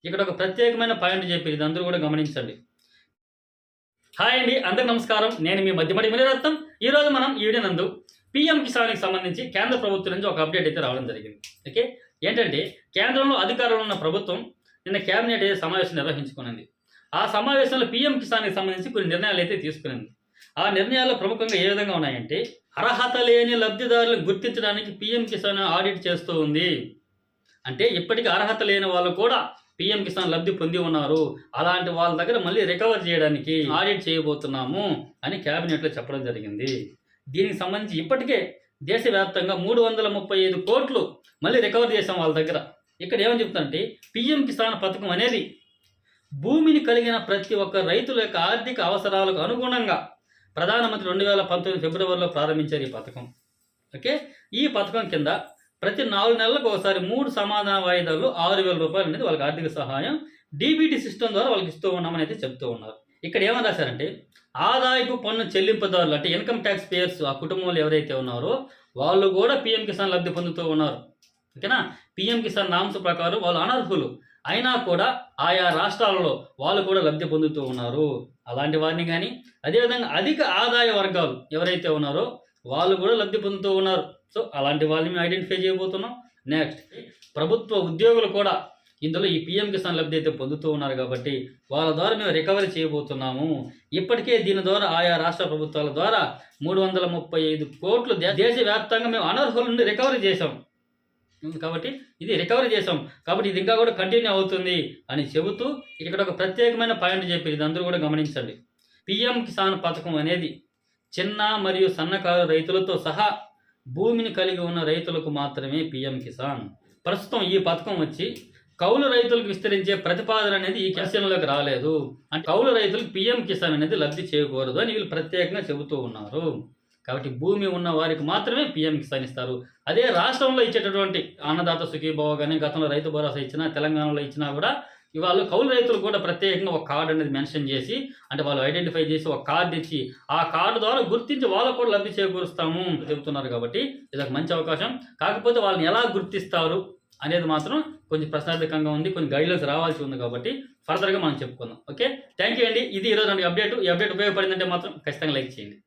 ఇక్కడ ఒక ప్రత్యేకమైన పాయింట్ చెప్పి ఇది అందరూ కూడా గమనించండి. హాయ్ అండి, అందరికి నమస్కారం. నేను మీ మధ్యమడి మునిరత్నం. ఈరోజు మనం ఈ వీడియో నందు పీఎం కిసాన్కి సంబంధించి కేంద్ర ప్రభుత్వం నుంచి ఒక అప్డేట్ అయితే రావడం జరిగింది. ఓకే, ఏంటంటే కేంద్రంలో అధికారంలో ఉన్న ప్రభుత్వం నిన్న కేబినెట్ సమావేశం నిర్వహించుకున్నది. ఆ సమావేశంలో పీఎం కిసాన్కి సంబంధించి కొన్ని నిర్ణయాలు అయితే తీసుకున్నది. ఆ నిర్ణయాల్లో ప్రముఖంగా ఏ విధంగా ఉన్నాయంటే, అర్హత లేని లబ్ధిదారులను గుర్తించడానికి పీఎం కిసాన్ ఆడిట్ చేస్తూ ఉంది. అంటే ఇప్పటికీ అర్హత లేని వాళ్ళు కూడా పీఎం కిసాన్ లబ్ధి పొంది ఉన్నారు. అలాంటి వాళ్ళ దగ్గర మళ్ళీ రికవర్ చేయడానికి ఆడిట్ చేయబోతున్నాము అని క్యాబినెట్లో చెప్పడం జరిగింది. దీనికి సంబంధించి ఇప్పటికే దేశవ్యాప్తంగా 335 కోట్లు మళ్ళీ రికవర్ చేసాం వాళ్ళ దగ్గర. ఇక్కడ ఏమని చెప్తానంటే, పీఎం కిసాన్ పథకం అనేది భూమిని కలిగిన ప్రతి ఒక్క రైతుల యొక్క ఆర్థిక అవసరాలకు అనుగుణంగా ప్రధానమంత్రి 2019 ఫిబ్రవరిలో ప్రారంభించారు ఈ పథకం. ఓకే, ఈ పథకం కింద ప్రతి 4 నెలలకు ఒకసారి 3 సమాధాన వాయిదాల్లో 6,000 రూపాయలు అనేది వాళ్ళకి ఆర్థిక సహాయం డీబీటీ సిస్టమ్ ద్వారా వాళ్ళకి ఇస్తూ ఉన్నామని అయితే చెప్తూ ఉన్నారు. ఇక్కడ ఏమని రాశారంటే, ఆదాయపు పన్ను చెల్లింపుదారులు అంటే ఇన్కమ్ ట్యాక్స్ పేయర్స్, ఆ కుటుంబంలో ఎవరైతే ఉన్నారో వాళ్ళు కూడా పీఎం కిసాన్ లబ్ధి పొందుతూ ఉన్నారు. ఓకేనా, పీఎం కిసాన్ నామ్స్ ప్రకారం వాళ్ళు అనర్హులు అయినా కూడా ఆయా రాష్ట్రాలలో వాళ్ళు కూడా లబ్ధి పొందుతూ ఉన్నారు. అలాంటి వారిని కానీ, అదేవిధంగా అధిక ఆదాయ వర్గాలు ఎవరైతే ఉన్నారో వాళ్ళు కూడా లబ్ధి పొందుతూ ఉన్నారు. సో అలాంటి వాళ్ళని మేము ఐడెంటిఫై చేయబోతున్నాం. నెక్స్ట్, ప్రభుత్వ ఉద్యోగులు కూడా ఇందులో ఈ పీఎం కిసాన్ లబ్ధి అయితే పొందుతూ ఉన్నారు కాబట్టి వాళ్ళ ద్వారా మేము రికవరీ చేయబోతున్నాము. ఇప్పటికే దీని ద్వారా ఆయా రాష్ట్ర ప్రభుత్వాల ద్వారా 335 కోట్లు దేశవ్యాప్తంగా మేము అనర్హుల నుండి రికవరీ చేశాం. కాబట్టి ఇది రికవరీ చేసాం కాబట్టి ఇది ఇంకా కూడా కంటిన్యూ అవుతుంది అని చెబుతూ ఇక్కడ ఒక ప్రత్యేకమైన పాయింట్ చెప్పి ఇది అందరూ కూడా గమనించండి. పీఎం కిసాన్ పథకం అనేది చిన్న మరియు సన్నకారు రైతులతో సహా భూమిని కలిగి ఉన్న రైతులకు మాత్రమే పీఎం కిసాన్. ప్రస్తుతం ఈ పథకం వచ్చి కౌలు రైతులకు విస్తరించే ప్రతిపాదన అనేది ఈ క్వశ్చన్లోకి రాలేదు. అంటే కౌలు రైతులకు పీఎం కిసాన్ అనేది లబ్ధి చేయకూడదు అని వీళ్ళు ప్రత్యేకంగా చెబుతూ ఉన్నారు. కాబట్టి భూమి ఉన్న వారికి మాత్రమే పీఎం కిసాన్ ఇస్తారు. అదే రాష్ట్రంలో ఇచ్చేటటువంటి అన్నదాత సుఖీభవ కానీ గతంలో రైతు భరోసా ఇచ్చినా, తెలంగాణలో ఇచ్చినా కూడా ఇవాళ కౌలు రైతులు కూడా ప్రత్యేకంగా ఒక కార్డు అనేది మెన్షన్ చేసి, అంటే వాళ్ళు ఐడెంటిఫై చేసి ఒక కార్డు ఇచ్చి ఆ కార్డు ద్వారా గుర్తించి వాళ్ళకు కూడా లబ్ధి చేకూరుస్తాము చెబుతున్నారు. కాబట్టి ఇది ఒక మంచి అవకాశం. కాకపోతే వాళ్ళని ఎలా గుర్తిస్తారు అనేది మాత్రం కొంచెం ప్రశ్నార్థకంగా ఉంది, కొన్ని గైడ్లైన్స్ రావాల్సి ఉంది. కాబట్టి ఫర్దర్గా మనం చెప్పుకుందాం. ఓకే, థ్యాంక్ యూ అండి. ఇది ఈరోజు అప్డేట్. ఈ అప్డేట్ ఉపయోగపడిందంటే మాత్రం ఖచ్చితంగా లైక్ చేయండి.